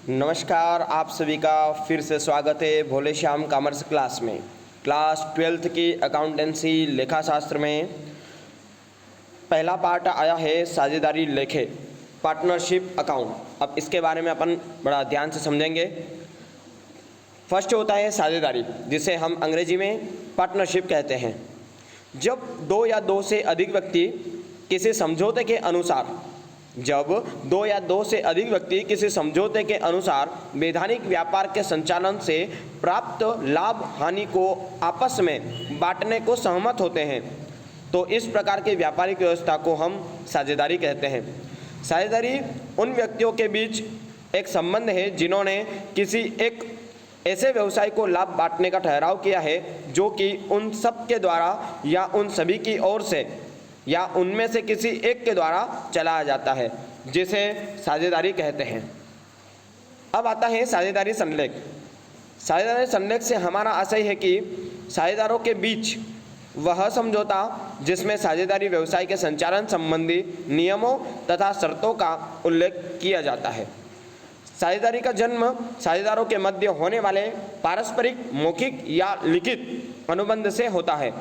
नमस्कार, आप सभी का फिर से स्वागत है भोले श्याम कॉमर्स क्लास में। क्लास 12th की अकाउंटेंसी लेखा शास्त्र में पहला पार्ट आया है साझेदारी लेखे, पार्टनरशिप अकाउंट। अब इसके बारे में अपन बड़ा ध्यान से समझेंगे। फर्स्ट होता है साझेदारी, जिसे हम अंग्रेजी में पार्टनरशिप कहते हैं। जब दो या दो से अधिक व्यक्ति किसी समझौते के अनुसार वैधानिक व्यापार के संचालन से प्राप्त लाभ हानि को आपस में बांटने को सहमत होते हैं, तो इस प्रकार की व्यापारिक व्यवस्था को हम साझेदारी कहते हैं। साझेदारी उन व्यक्तियों के बीच एक संबंध है जिन्होंने किसी एक ऐसे व्यवसाय को लाभ बांटने का ठहराव किया है जो कि उन सब के द्वारा या उन सभी की ओर से या उनमें से किसी एक के द्वारा चलाया जाता है, जिसे साझेदारी कहते हैं। अब आता है साझेदारी संलेख। साझेदारी संलेख से हमारा आशय है कि साझेदारों के बीच वह समझौता जिसमें साझेदारी व्यवसाय के संचालन संबंधी नियमों तथा शर्तों का उल्लेख किया जाता है। साझेदारी का जन्म साझेदारों के मध्य होने वाले पारस्परिक मौखिक या लिखित अनुबंध से होता है।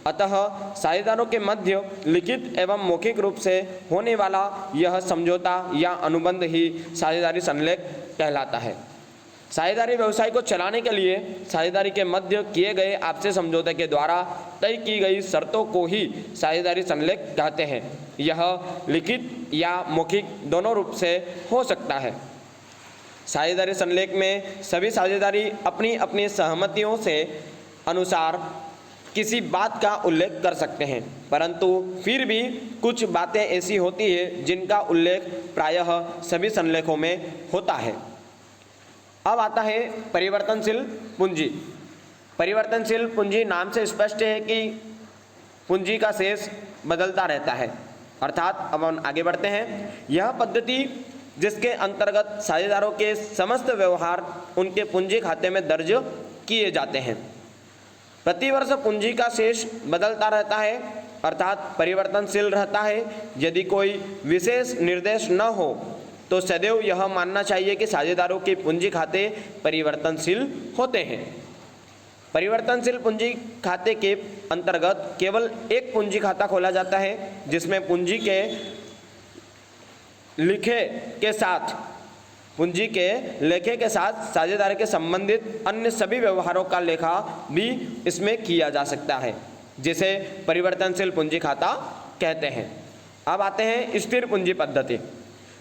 अतः साझेदारों के मध्य लिखित एवं मौखिक रूप से होने वाला यह समझौता या अनुबंध ही साझेदारी संलेख कहलाता है। साझेदारी व्यवसाय को चलाने के लिए साझेदारी के मध्य किए गए आपसी समझौते के द्वारा तय की गई शर्तों को ही साझेदारी संलेख कहते हैं। यह लिखित या मौखिक दोनों रूप से हो सकता है। साझेदारी संलेख में सभी साझेदारी अपनी अपनी सहमतियों से अनुसार किसी बात का उल्लेख कर सकते हैं, परंतु फिर भी कुछ बातें ऐसी होती है जिनका उल्लेख प्रायः सभी संलेखों में होता है। अब आता है परिवर्तनशील पूंजी। परिवर्तनशील पूंजी नाम से स्पष्ट है कि पूंजी का शेष बदलता रहता है। अर्थात अब हम आगे बढ़ते हैं। यह पद्धति जिसके अंतर्गत साझेदारों के समस्त व्यवहार उनके पूंजी खाते में दर्ज किए जाते हैं। प्रतिवर्ष पूंजी का शेष बदलता रहता है, अर्थात परिवर्तनशील रहता है। यदि कोई विशेष निर्देश न हो तो सदैव यह मानना चाहिए कि साझेदारों के पूंजी खाते परिवर्तनशील होते हैं। परिवर्तनशील पूंजी खाते के अंतर्गत केवल एक पूंजी खाता खोला जाता है, जिसमें पूंजी के लेखे के साथ साझेदार के संबंधित अन्य सभी व्यवहारों का लेखा भी इसमें किया जा सकता है, जिसे परिवर्तनशील पूंजी खाता कहते हैं। अब आते हैं स्थिर पूंजी पद्धति।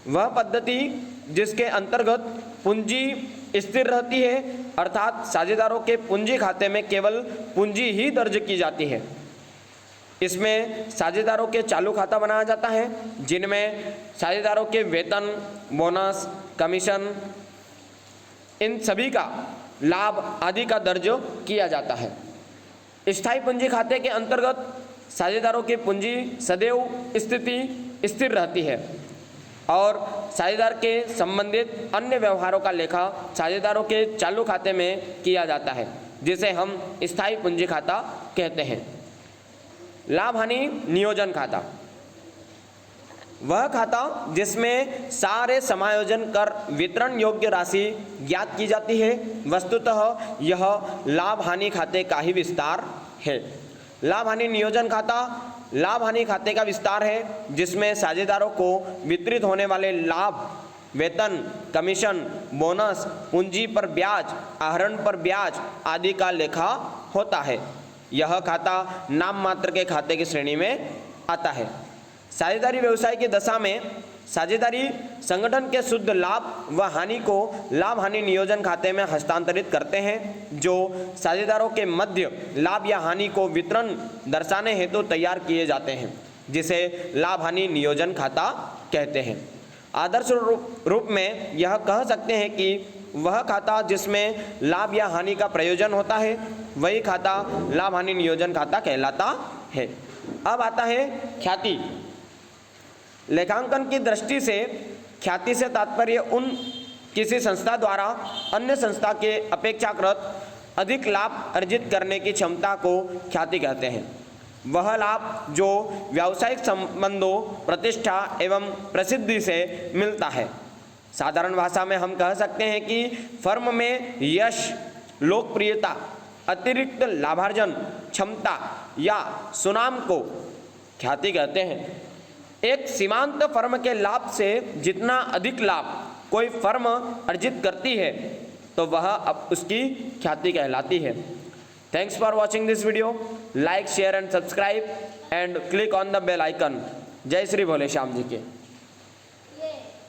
वह पद्धति जिसके अंतर्गत पूंजी स्थिर रहती है, अर्थात साझेदारों के पूंजी खाते में केवल पूंजी ही दर्ज की जाती है। इसमें साझेदारों के चालू खाता बनाया जाता है, जिनमें साझेदारों के वेतन, बोनस, कमीशन, इन सभी का लाभ आदि का दर्ज किया जाता है। स्थायी पूंजी खाते के अंतर्गत साझेदारों की पूंजी सदैव स्थिति स्थिर रहती है और साझेदार के संबंधित अन्य व्यवहारों का लेखा साझेदारों के चालू खाते में किया जाता है, जिसे हम स्थायी पूंजी खाता कहते हैं। लाभ हानि नियोजन खाता। वह खाता जिसमें सारे समायोजन कर वितरण योग्य राशि ज्ञात की जाती है। वस्तुतः यह लाभ हानि खाते का ही विस्तार है। लाभ हानि नियोजन खाता लाभ हानि खाते का विस्तार है, जिसमें साझेदारों को वितरित होने वाले लाभ, वेतन, कमीशन, बोनस, पूंजी पर ब्याज, आहरण पर ब्याज आदि का लेखा होता है। यह खाता नाम मात्र के खाते की श्रेणी में आता है। साझेदारी व्यवसाय की दशा में साझेदारी संगठन के शुद्ध लाभ व हानि को लाभ हानि नियोजन खाते में हस्तांतरित करते हैं, जो साझेदारों के मध्य लाभ या हानि को वितरण दर्शाने हेतु तैयार किए जाते हैं, जिसे लाभ हानि नियोजन खाता कहते हैं। आदर्श रूप में यह कह सकते हैं कि वह खाता जिसमें लाभ या हानि का प्रयोजन होता है, वही खाता लाभ हानि नियोजन खाता कहलाता है। अब आता है ख्याति। लेखांकन की दृष्टि से ख्याति से तात्पर्य उन किसी संस्था द्वारा अन्य संस्था के अपेक्षाकृत अधिक लाभ अर्जित करने की क्षमता को ख्याति कहते हैं। वह लाभ जो व्यावसायिक संबंधों, प्रतिष्ठा एवं प्रसिद्धि से मिलता है। साधारण भाषा में हम कह सकते हैं कि फर्म में यश, लोकप्रियता, अतिरिक्त लाभार्जन, क्षमता या सुनाम को ख्याति कहते हैं। एक सीमांत फर्म के लाभ से जितना अधिक लाभ कोई फर्म अर्जित करती है तो वह अब उसकी ख्याति कहलाती है। Thanks for watching this video. Like, share and subscribe and click on the bell icon. जय श्री भोले श्याम जी के।